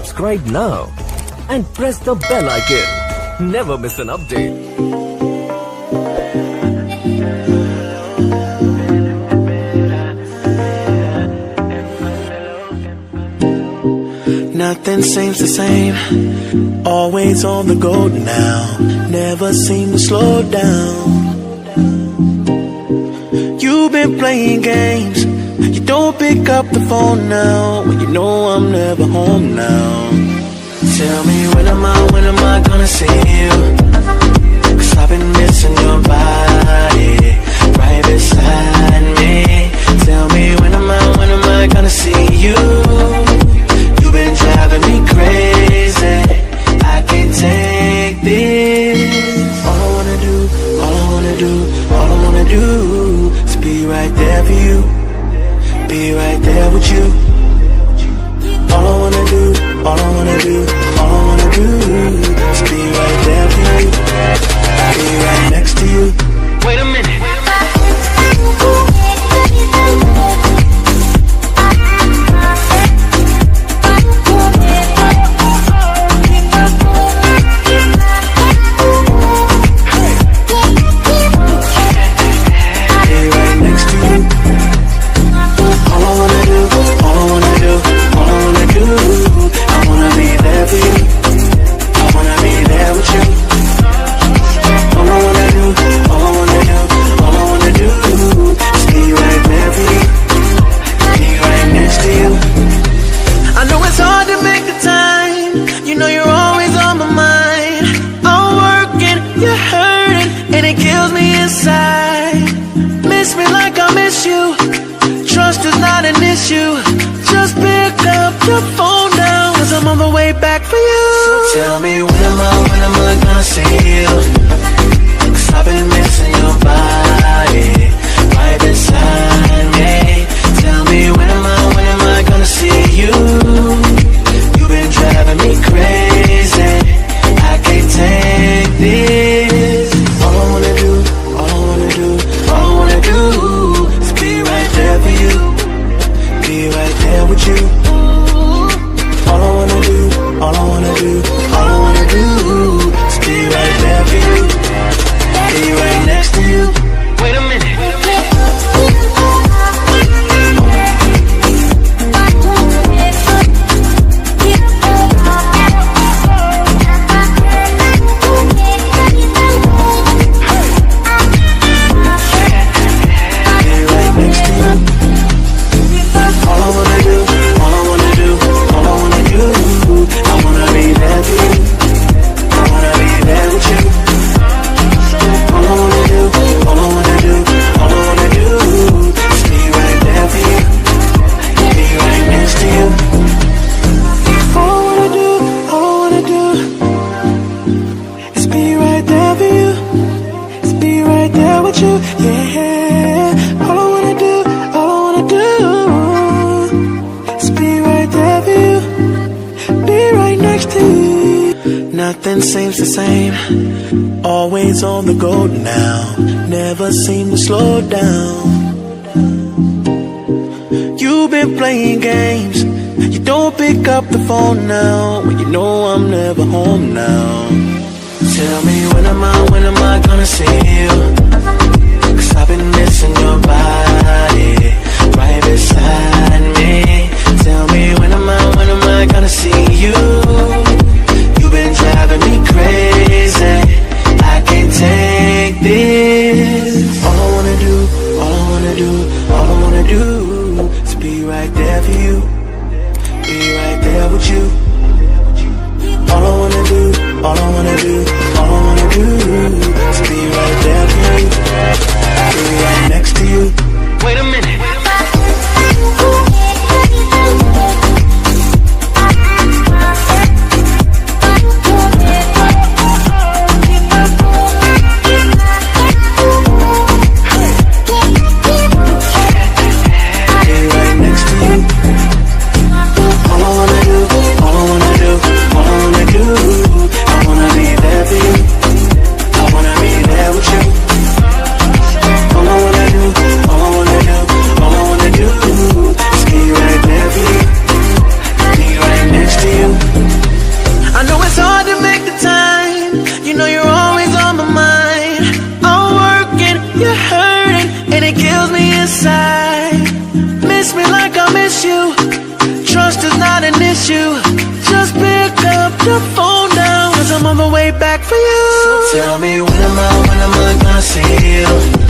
subscribe now and press the bell icon. Never miss an update. Nothing seems the same, always on the go now, never seem to slow down. You've been playing games, you don't pick up the phone now, when you know I'm never home now. Tell me when am I gonna see you? 'Cause I've been missing your body, right beside me. Tell me when am I gonna see you? You've been driving me crazy, I can't take this. All I wanna do is be right there for you, be right there with you. All I wanna do is be right there for you, be right next to you. Wait a minute. Tell me when am I gonna see you? 'Cause I've been missing your body, right beside me. Tell me when am I gonna see you? You've been driving me crazy, I can't take this. All I wanna do is be right there for you, be right there with you. All I wanna do is be right there for you, be right next to you. Wait a minute. Nothing seems the same, always on the go now, never seem to slow down. You've been playing games, you don't pick up the phone now, when you know I'm never home now. Tell me when am I gonna see you? 'Cause I've been missing your body, right beside me. Tell me when am I gonna see you? You've been driving me crazy, I can't take this. All I wanna do is be right there for you, be right there with you. All I wanna do is be right there for you, be right next to you. Wait a minute. inside. Miss me like I miss you. Trust is not an issue. Just pick up the phone now, 'cause I'm on my way back for you. So tell me when am I gonna see you?